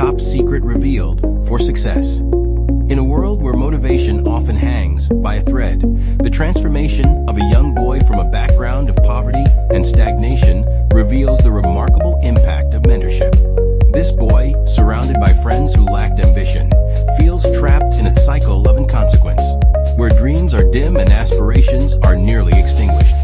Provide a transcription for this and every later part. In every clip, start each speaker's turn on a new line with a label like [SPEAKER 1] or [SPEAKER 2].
[SPEAKER 1] top secret revealed for success. In a world where motivation often hangs by a thread, the transformation of a young boy from a background of poverty and stagnation reveals the remarkable impact of mentorship. This boy, surrounded by friends who lacked ambition, feels trapped in a cycle of inconsequence, where dreams are dim and aspirations are nearly extinguished.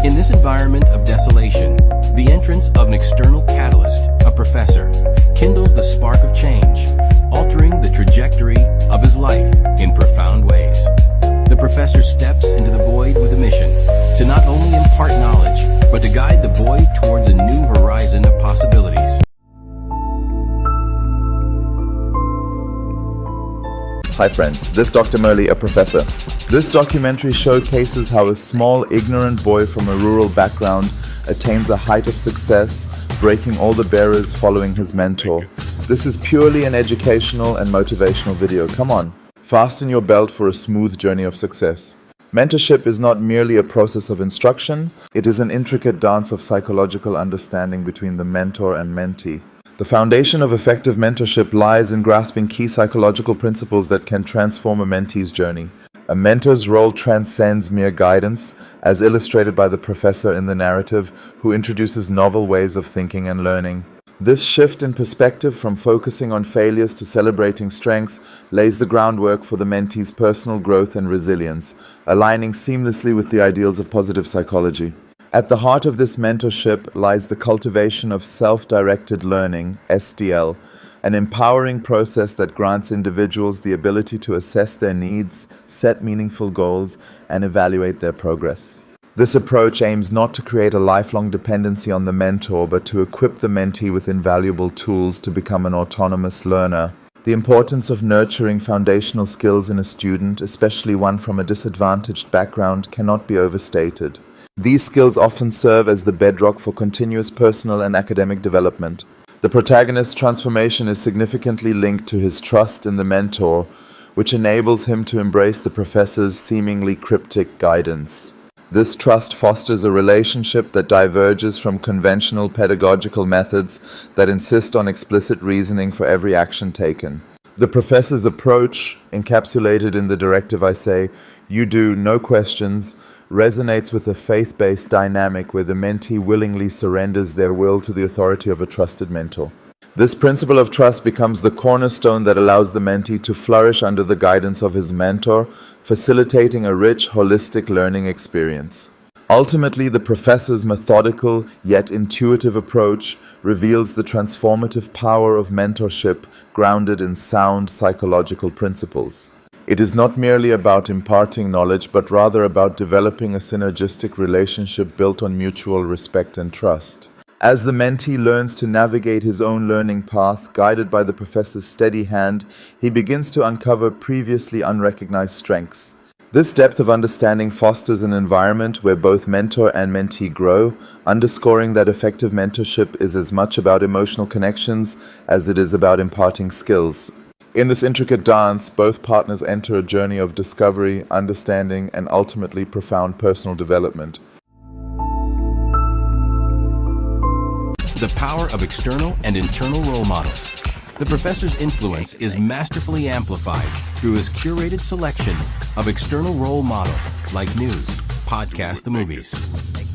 [SPEAKER 1] In this environment of desolation, the entrance of an external catalyst, a professor, kindles the spark of change, altering the trajectory of his life in profound ways. The professor steps into the void with a mission to not only impart knowledge, but to guide the boy towards a new horizon of possibilities.
[SPEAKER 2] Hi friends, this is Dr. Murali, a professor. This documentary showcases how a small, ignorant boy from a rural background attains a height of success, breaking all the barriers following his mentor. This is purely an educational and motivational video. Come on, fasten your belt for a smooth journey of success. Mentorship is not merely a process of instruction, it is an intricate dance of psychological understanding between the mentor and mentee. The foundation of effective mentorship lies in grasping key psychological principles that can transform a mentee's journey. A mentor's role transcends mere guidance, as illustrated by the professor in the narrative, who introduces novel ways of thinking and learning. This shift in perspective from focusing on failures to celebrating strengths lays the groundwork for the mentee's personal growth and resilience, aligning seamlessly with the ideals of positive psychology. At the heart of this mentorship lies the cultivation of self-directed learning, SDL, an empowering process that grants individuals the ability to assess their needs, set meaningful goals, and evaluate their progress. This approach aims not to create a lifelong dependency on the mentor, but to equip the mentee with invaluable tools to become an autonomous learner. The importance of nurturing foundational skills in a student, especially one from a disadvantaged background, cannot be overstated. These skills often serve as the bedrock for continuous personal and academic development. The protagonist's transformation is significantly linked to his trust in the mentor, which enables him to embrace the professor's seemingly cryptic guidance. This trust fosters a relationship that diverges from conventional pedagogical methods that insist on explicit reasoning for every action taken. The professor's approach, encapsulated in the directive I say, "You do, no questions," resonates with a faith-based dynamic where the mentee willingly surrenders their will to the authority of a trusted mentor. This principle of trust becomes the cornerstone that allows the mentee to flourish under the guidance of his mentor, facilitating a rich, holistic learning experience. Ultimately, the professor's methodical yet intuitive approach reveals the transformative power of mentorship grounded in sound psychological principles. It is not merely about imparting knowledge, but rather about developing a synergistic relationship built on mutual respect and trust. As the mentee learns to navigate his own learning path, guided by the professor's steady hand, he begins to uncover previously unrecognized strengths. This depth of understanding fosters an environment where both mentor and mentee grow, underscoring that effective mentorship is as much about emotional connections as it is about imparting skills. In this intricate dance, both partners enter a journey of discovery, understanding, and ultimately profound personal development.
[SPEAKER 1] The power of external and internal role models. The professor's influence is masterfully amplified through his curated selection of external role models like news, podcasts, the movies.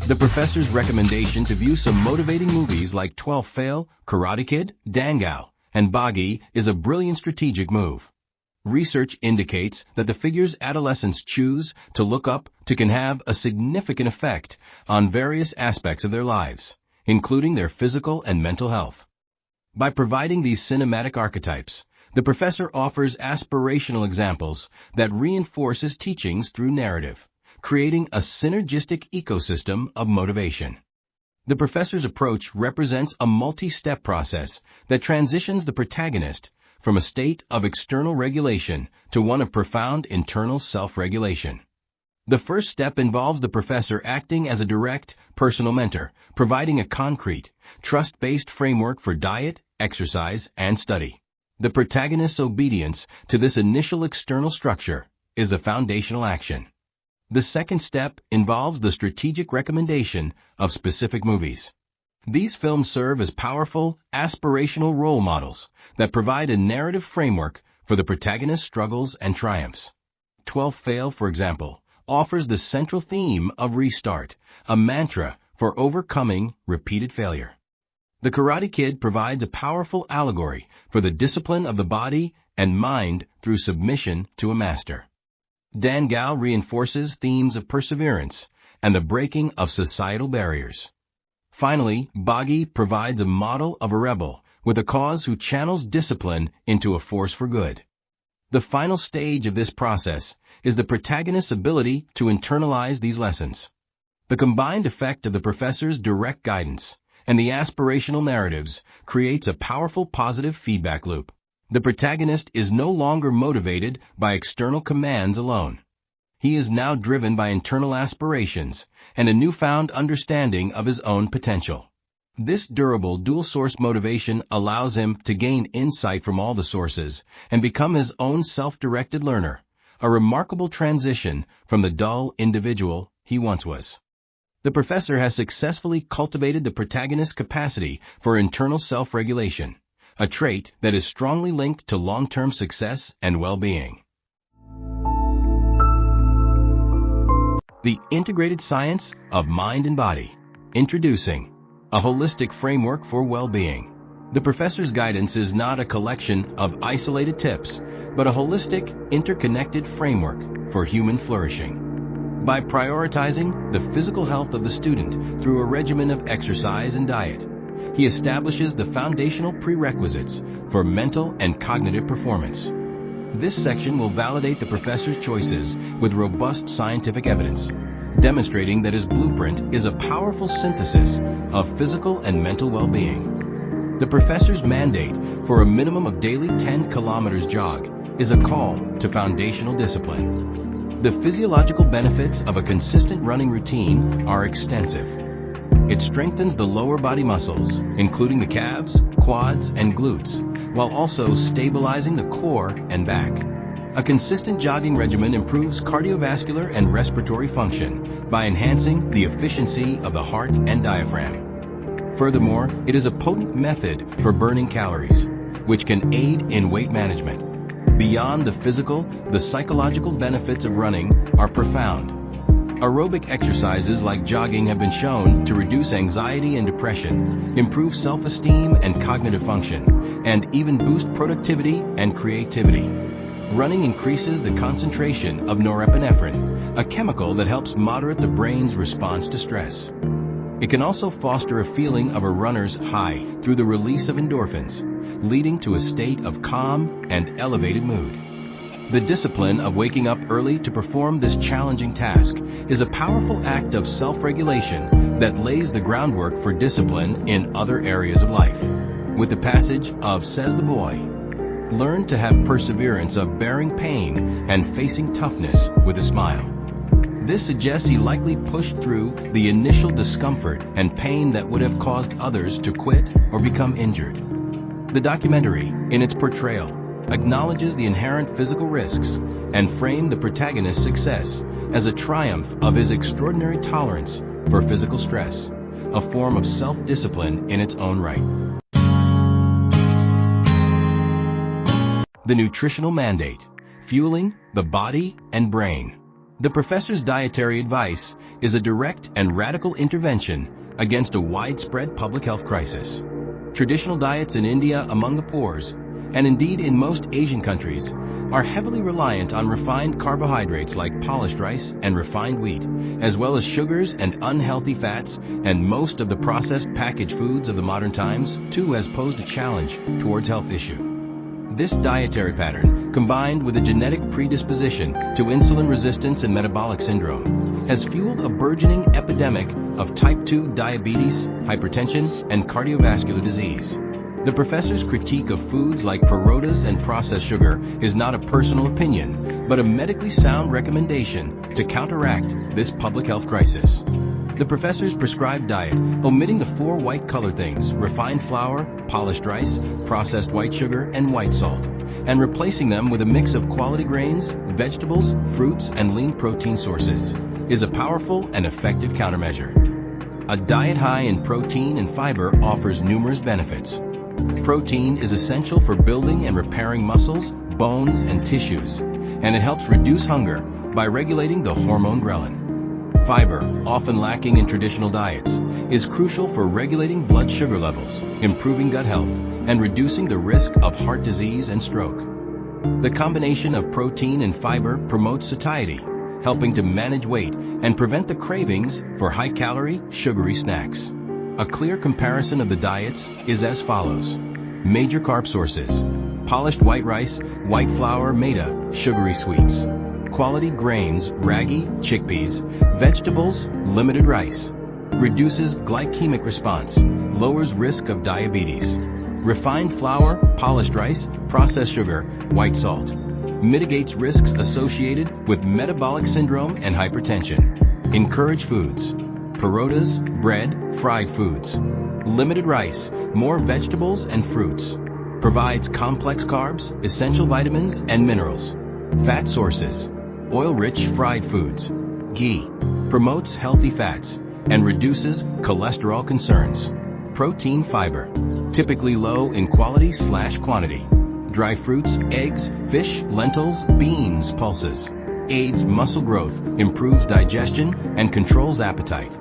[SPEAKER 1] The professor's recommendation to view some motivating movies like 12 Fail, Karate Kid, Dangal, and Boggy is a brilliant strategic move. Research indicates that the figures adolescents choose to look up to can have a significant effect on various aspects of their lives, including their physical and mental health. By providing these cinematic archetypes, the professor offers aspirational examples that reinforce his teachings through narrative, creating a synergistic ecosystem of motivation. The professor's approach represents a multi-step process that transitions the protagonist from a state of external regulation to one of profound internal self-regulation. The first step involves the professor acting as a direct, personal mentor, providing a concrete, trust-based framework for diet, exercise, and study. The protagonist's obedience to this initial external structure is the foundational action. The second step involves the strategic recommendation of specific movies. These films serve as powerful, aspirational role models that provide a narrative framework for the protagonist's struggles and triumphs. 12 Fail, for example, offers the central theme of restart, a mantra for overcoming repeated failure. The Karate Kid provides a powerful allegory for the discipline of the body and mind through submission to a master. Dan Gao reinforces themes of perseverance and the breaking of societal barriers. Finally, Boggy provides a model of a rebel with a cause who channels discipline into a force for good. The final stage of this process is the protagonist's ability to internalize these lessons. The combined effect of the professor's direct guidance and the aspirational narratives creates a powerful positive feedback loop. The protagonist is no longer motivated by external commands alone. He is now driven by internal aspirations and a newfound understanding of his own potential. This durable dual-source motivation allows him to gain insight from all the sources and become his own self-directed learner, a remarkable transition from the dull individual he once was. The professor has successfully cultivated the protagonist's capacity for internal self-regulation, a trait that is strongly linked to long-term success and well-being. The Integrated Science of Mind and Body. Introducing a holistic framework for well-being. The professor's guidance is not a collection of isolated tips, but a holistic, interconnected framework for human flourishing. By prioritizing the physical health of the student through a regimen of exercise and diet, he establishes the foundational prerequisites for mental and cognitive performance. This section will validate the professor's choices with robust scientific evidence, demonstrating that his blueprint is a powerful synthesis of physical and mental well-being. The professor's mandate for a minimum of daily 10 kilometers jog is a call to foundational discipline. The physiological benefits of a consistent running routine are extensive. It strengthens the lower body muscles, including the calves, quads, and glutes, while also stabilizing the core and back. A consistent jogging regimen improves cardiovascular and respiratory function by enhancing the efficiency of the heart and diaphragm. Furthermore, it is a potent method for burning calories, which can aid in weight management. Beyond the physical, the psychological benefits of running are profound. Aerobic exercises like jogging have been shown to reduce anxiety and depression, improve self-esteem and cognitive function, and even boost productivity and creativity. Running increases the concentration of norepinephrine, a chemical that helps moderate the brain's response to stress. It can also foster a feeling of a runner's high through the release of endorphins, leading to a state of calm and elevated mood. The discipline of waking up early to perform this challenging task is a powerful act of self-regulation that lays the groundwork for discipline in other areas of life. With the passage of Says the Boy, learn to have perseverance of bearing pain and facing toughness with a smile. This suggests he likely pushed through the initial discomfort and pain that would have caused others to quit or become injured. The documentary, in its portrayal, acknowledges the inherent physical risks and framed the protagonist's success as a triumph of his extraordinary tolerance for physical stress, a form of self-discipline in its own right. The Nutritional Mandate, Fueling the Body and Brain. The professor's dietary advice is a direct and radical intervention against a widespread public health crisis. Traditional diets in India among the poors, and indeed in most Asian countries, are heavily reliant on refined carbohydrates like polished rice and refined wheat, as well as sugars and unhealthy fats, and most of the processed packaged foods of the modern times, too, has posed a challenge towards health issue. This dietary pattern, combined with a genetic predisposition to insulin resistance and metabolic syndrome, has fueled a burgeoning epidemic of type 2 diabetes, hypertension, and cardiovascular disease. The professor's critique of foods like parotas and processed sugar is not a personal opinion, but a medically sound recommendation to counteract this public health crisis. The professor's prescribed diet, omitting the 4 white-colored things, refined flour, polished rice, processed white sugar, and white salt, and replacing them with a mix of quality grains, vegetables, fruits, and lean protein sources, is a powerful and effective countermeasure. A diet high in protein and fiber offers numerous benefits. Protein is essential for building and repairing muscles, bones, and tissues, and it helps reduce hunger by regulating the hormone ghrelin. Fiber, often lacking in traditional diets, is crucial for regulating blood sugar levels, improving gut health, and reducing the risk of heart disease and stroke. The combination of protein and fiber promotes satiety, helping to manage weight and prevent the cravings for high-calorie, sugary snacks. A clear comparison of the diets is as follows. Major carb sources: polished white rice, white flour, maida, sugary sweets. Quality grains: ragi, chickpeas, vegetables, limited rice. Reduces glycemic response, lowers risk of diabetes. Refined flour, polished rice, processed sugar, white salt. Mitigates risks associated with metabolic syndrome and hypertension. Encourage foods: parotas, bread, fried foods. Limited rice, more vegetables and fruits. Provides complex carbs, essential vitamins, and minerals. Fat sources: oil-rich fried foods. Ghee promotes healthy fats and reduces cholesterol concerns. Protein fiber, typically low in quality/quantity. Dry fruits, eggs, fish, lentils, beans, pulses. Aids muscle growth, improves digestion, and controls appetite.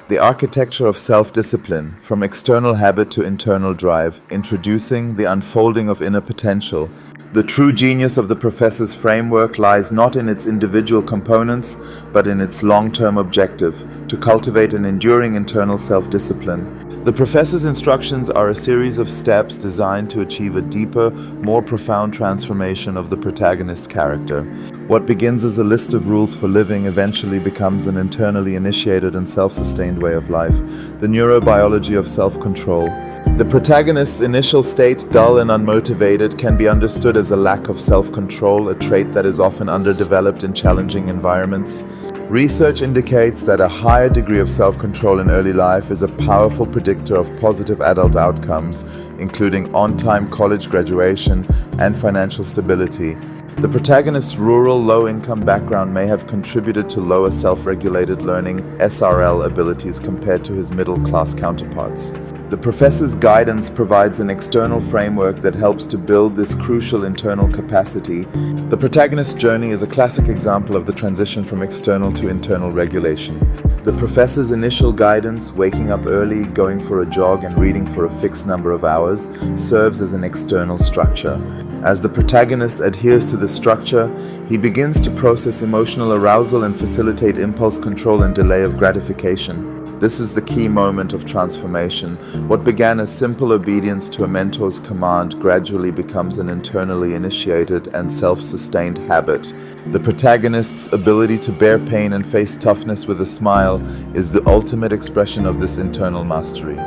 [SPEAKER 2] The architecture of self-discipline, from external habit to internal drive, introducing the unfolding of inner potential. The true genius of the professor's framework lies not in its individual components, but in its long-term objective, to cultivate an enduring internal self-discipline. The professor's instructions are a series of steps designed to achieve a deeper, more profound transformation of the protagonist's character. What begins as a list of rules for living eventually becomes an internally initiated and self-sustained way of life, the neurobiology of self-control. The protagonist's initial state, dull and unmotivated, can be understood as a lack of self-control, a trait that is often underdeveloped in challenging environments. Research indicates that a higher degree of self-control in early life is a powerful predictor of positive adult outcomes, including on-time college graduation and financial stability. The protagonist's rural, low-income background may have contributed to lower self-regulated learning (SRL) abilities compared to his middle-class counterparts. The professor's guidance provides an external framework that helps to build this crucial internal capacity. The protagonist's journey is a classic example of the transition from external to internal regulation. The professor's initial guidance, waking up early, going for a jog, and reading for a fixed number of hours, serves as an external structure. As the protagonist adheres to the structure, he begins to process emotional arousal and facilitate impulse control and delay of gratification. This is the key moment of transformation. What began as simple obedience to a mentor's command gradually becomes an internally initiated and self-sustained habit. The protagonist's ability to bear pain and face toughness with a smile is the ultimate expression of this internal mastery.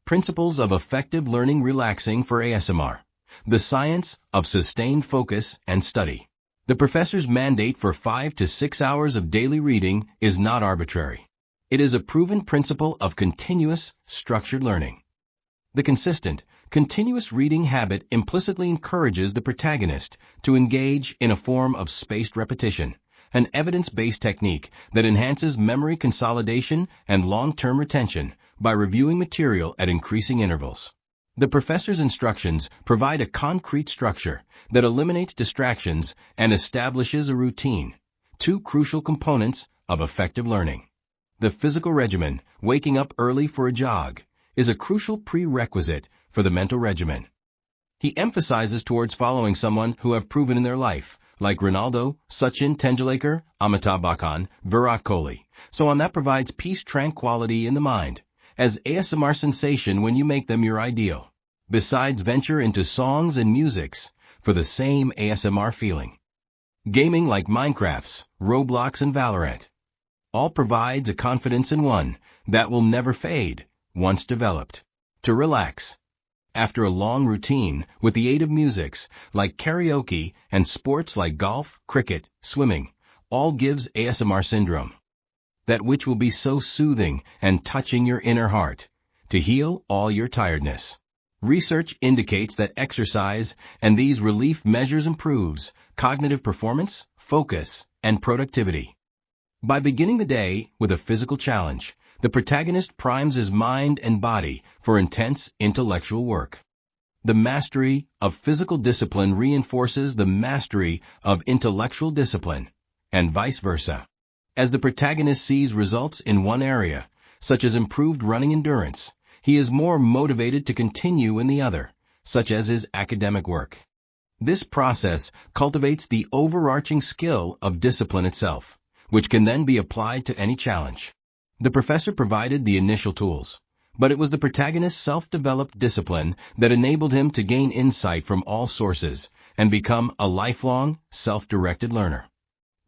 [SPEAKER 1] Principles of Effective Learning Relaxing for ASMR. The Science of Sustained Focus and Study. The professor's mandate for 5 to 6 hours of daily reading is not arbitrary. It is a proven principle of continuous, structured learning. The consistent, continuous reading habit implicitly encourages the protagonist to engage in a form of spaced repetition, an evidence-based technique that enhances memory consolidation and long-term retention by reviewing material at increasing intervals. The professor's instructions provide a concrete structure that eliminates distractions and establishes a routine, two crucial components of effective learning. The physical regimen, waking up early for a jog, is a crucial prerequisite for the mental regimen. He emphasizes towards following someone who have proven in their life, like Ronaldo, Sachin Tendulkar, Amitabh Bachchan, Virat Kohli. So that provides peace, tranquility in the mind, as ASMR sensation when you make them your ideal. Besides, venture into songs and musics for the same ASMR feeling. Gaming like Minecraft's, Roblox, and Valorant. All provides a confidence in one that will never fade once developed. To relax. After a long routine with the aid of musics like karaoke and sports like golf, cricket, swimming, all gives ASMR syndrome. That which will be so soothing and touching your inner heart to heal all your tiredness. Research indicates that exercise and these relief measures improves cognitive performance, focus, and productivity. By beginning the day with a physical challenge, the protagonist primes his mind and body for intense intellectual work. The mastery of physical discipline reinforces the mastery of intellectual discipline, and vice versa. As the protagonist sees results in one area, such as improved running endurance, he is more motivated to continue in the other, such as his academic work. This process cultivates the overarching skill of discipline itself, which can then be applied to any challenge. The professor provided the initial tools, but it was the protagonist's self-developed discipline that enabled him to gain insight from all sources and become a lifelong, self-directed learner.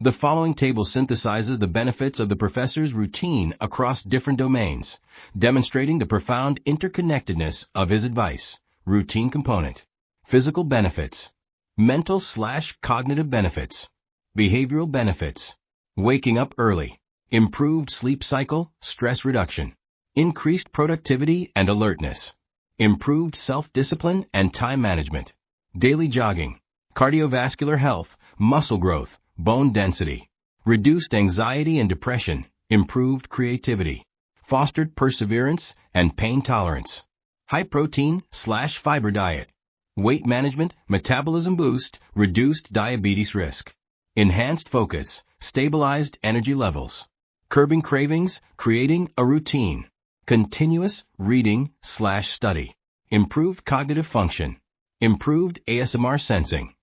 [SPEAKER 1] The following table synthesizes the benefits of the professor's routine across different domains, demonstrating the profound interconnectedness of his advice. Routine component. Physical benefits. Mental/cognitive benefits. Behavioral benefits. Waking up early. Improved sleep cycle, stress reduction. Increased productivity and alertness. Improved self-discipline and time management. Daily jogging. Cardiovascular health, muscle growth, bone density. Reduced anxiety and depression, improved creativity. Fostered perseverance and pain tolerance. High protein/fiber diet. Weight management, metabolism boost, reduced diabetes risk. Enhanced focus, stabilized energy levels. Curbing cravings, creating a routine. Continuous reading/study. Improved cognitive function. Improved ASMR sensing.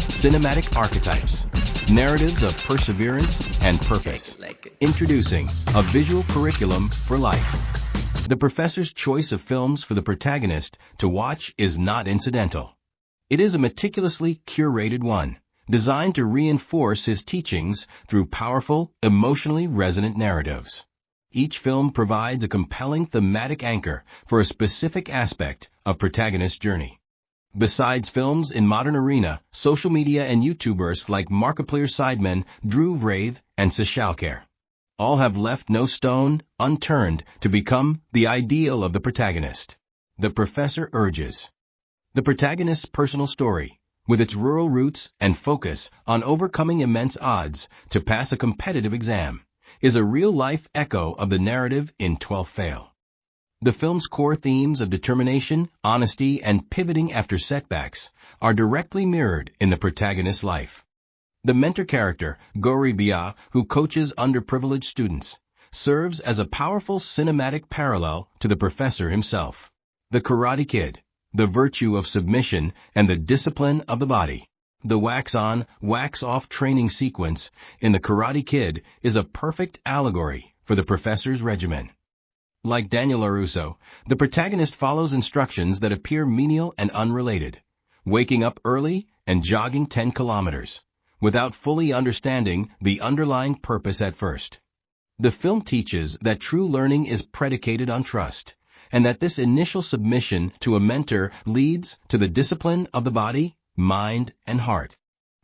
[SPEAKER 1] Cinematic archetypes. Narratives of perseverance and purpose. Introducing a visual curriculum for life. The professor's choice of films for the protagonist to watch is not incidental. It is a meticulously curated one, designed to reinforce his teachings through powerful, emotionally resonant narratives. Each film provides a compelling thematic anchor for a specific aspect of protagonist's journey. Besides films in modern arena, social media and YouTubers like Markiplier Sidemen, Drew Wraith, and Sishalcare all have left no stone unturned to become the ideal of the protagonist. The professor urges. The protagonist's personal story, with its rural roots and focus on overcoming immense odds to pass a competitive exam, is a real-life echo of the narrative in 12 Fail. The film's core themes of determination, honesty, and pivoting after setbacks are directly mirrored in the protagonist's life. The mentor character, Gauri Bia, who coaches underprivileged students, serves as a powerful cinematic parallel to the professor himself. The Karate Kid, the virtue of submission and the discipline of the body. The wax-on, wax-off training sequence in The Karate Kid is a perfect allegory for the professor's regimen. Like Daniel LaRusso, the protagonist follows instructions that appear menial and unrelated, waking up early and jogging 10 kilometers, without fully understanding the underlying purpose at first. The film teaches that true learning is predicated on trust, and that this initial submission to a mentor leads to the discipline of the body, mind, and heart.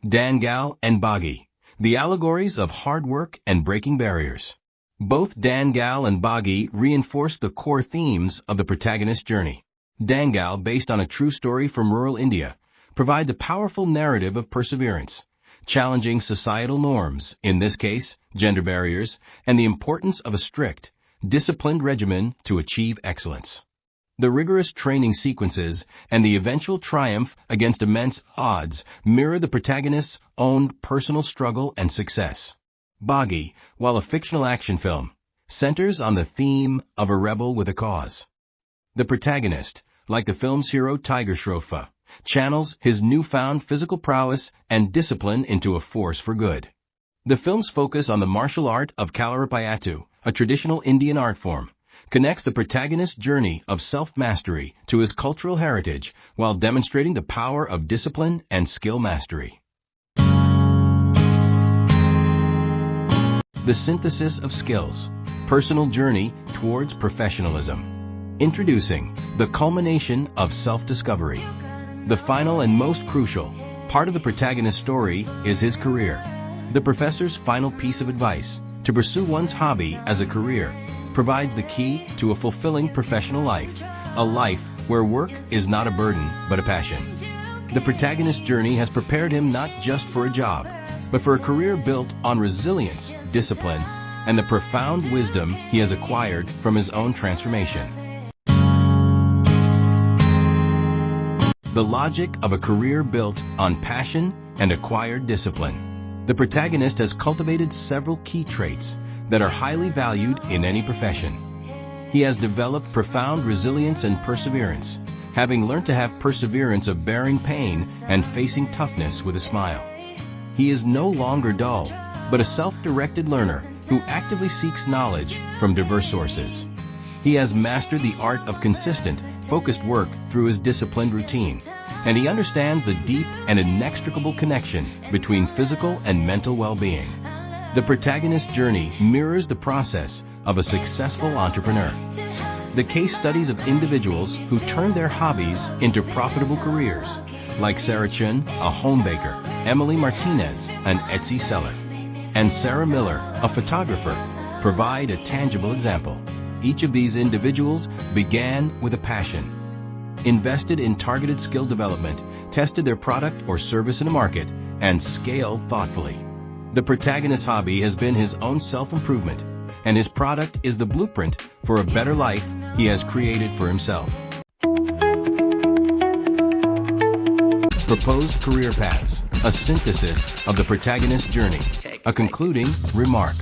[SPEAKER 1] Dangal and Boggy, the allegories of hard work and breaking barriers. Both Dangal and Boggy reinforce the core themes of the protagonist's journey. Dangal, based on a true story from rural India, provides a powerful narrative of perseverance, challenging societal norms, in this case, gender barriers, and the importance of a strict, disciplined regimen to achieve excellence. The rigorous training sequences and the eventual triumph against immense odds mirror the protagonist's own personal struggle and success. Boggy, while a fictional action film, centers on the theme of a rebel with a cause. The protagonist, like the film's hero Tiger Shroff, channels his newfound physical prowess and discipline into a force for good. The film's focus on the martial art of Kalaripayattu, a traditional Indian art form, connects the protagonist's journey of self-mastery to his cultural heritage while demonstrating the power of discipline and skill mastery. The synthesis of skills, personal journey towards professionalism. Introducing the culmination of self-discovery. The final and most crucial part of the protagonist's story is his career. The professor's final piece of advice, to pursue one's hobby as a career, provides the key to a fulfilling professional life, a life where work is not a burden but a passion. The protagonist's journey has prepared him not just for a job, but for a career built on resilience, discipline, and the profound wisdom he has acquired from his own transformation. The logic of a career built on passion and acquired discipline. The protagonist has cultivated several key traits that are highly valued in any profession. He has developed profound resilience and perseverance, having learned to have perseverance of bearing pain and facing toughness with a smile. He is no longer dull, but a self-directed learner who actively seeks knowledge from diverse sources. He has mastered the art of consistent, focused work through his disciplined routine, and he understands the deep and inextricable connection between physical and mental well-being. The protagonist's journey mirrors the process of a successful entrepreneur. The case studies of individuals who turned their hobbies into profitable careers, like Sarah Chun, a home baker, Emily Martinez, an Etsy seller, and Sarah Miller, a photographer, provide a tangible example. Each of these individuals began with a passion, invested in targeted skill development, tested their product or service in a market, and scaled thoughtfully. The protagonist's hobby has been his own self-improvement, and his product is the blueprint for a better life he has created for himself. Proposed career paths, a synthesis of the protagonist's journey, a concluding remark.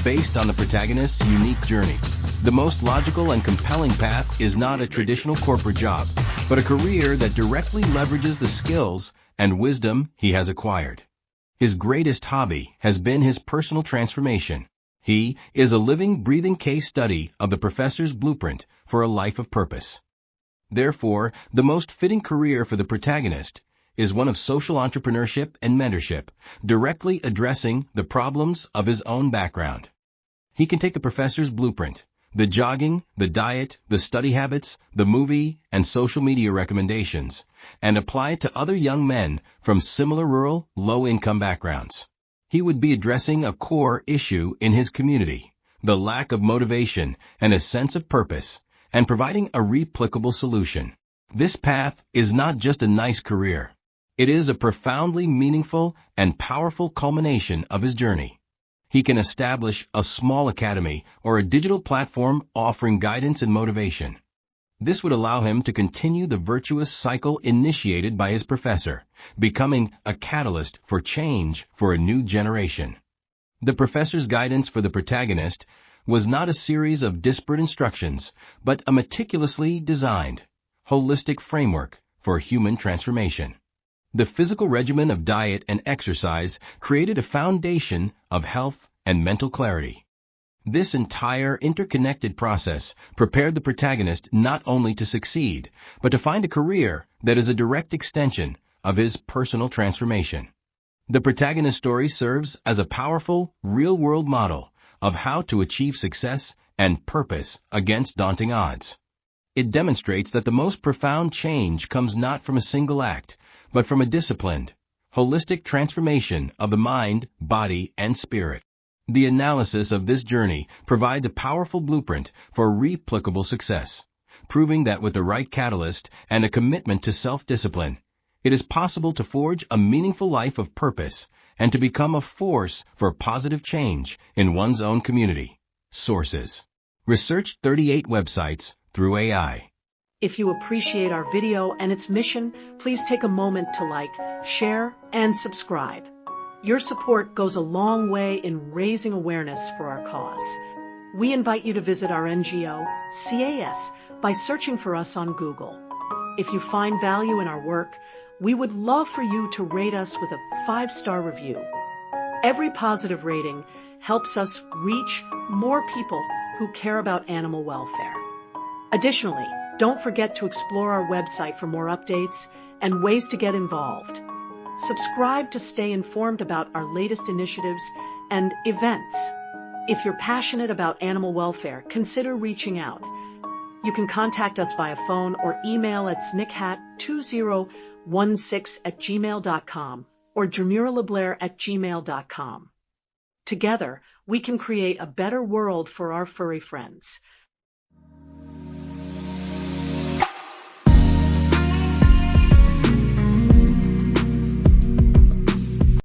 [SPEAKER 1] Based on the protagonist's unique journey, the most logical and compelling path is not a traditional corporate job, but a career that directly leverages the skills and wisdom he has acquired. His greatest hobby has been his personal transformation. He is a living, breathing case study of the professor's blueprint for a life of purpose. Therefore, the most fitting career for the protagonist is one of social entrepreneurship and mentorship, directly addressing the problems of his own background. He can take the professor's blueprint, the jogging, the diet, the study habits, the movie, and social media recommendations, and apply it to other young men from similar rural, low-income backgrounds. He would be addressing a core issue in his community, the lack of motivation and a sense of purpose, and providing a replicable solution. This path is not just a nice career. It is a profoundly meaningful and powerful culmination of his journey. He can establish a small academy or a digital platform offering guidance and motivation. This would allow him to continue the virtuous cycle initiated by his professor, becoming a catalyst for change for a new generation. The professor's guidance for the protagonist was not a series of disparate instructions, but a meticulously designed, holistic framework for human transformation. The physical regimen of diet and exercise created a foundation of health and mental clarity. This entire interconnected process prepared the protagonist not only to succeed, but to find a career that is a direct extension of his personal transformation. The protagonist's story serves as a powerful, real-world model of how to achieve success and purpose against daunting odds. It demonstrates that the most profound change comes not from a single act, but from a disciplined, holistic transformation of the mind, body, and spirit. The analysis of this journey provides a powerful blueprint for replicable success, proving that with the right catalyst and a commitment to self-discipline, it is possible to forge a meaningful life of purpose and to become a force for positive change in one's own community. Sources: Research 38 websites through AI.
[SPEAKER 3] If you appreciate our video and its mission, please take a moment to like, share, and subscribe. Your support goes a long way in raising awareness for our cause. We invite you to visit our NGO, CAS, by searching for us on Google. If you find value in our work, we would love for you to rate us with a 5-star review. Every positive rating helps us reach more people who care about animal welfare. Additionally, don't forget to explore our website for more updates and ways to get involved. Subscribe to stay informed about our latest initiatives and events. If you're passionate about animal welfare, consider reaching out. You can contact us via phone or email at snickhat2016@gmail.com or jemuraleblair@gmail.com. Together, we can create a better world for our furry friends.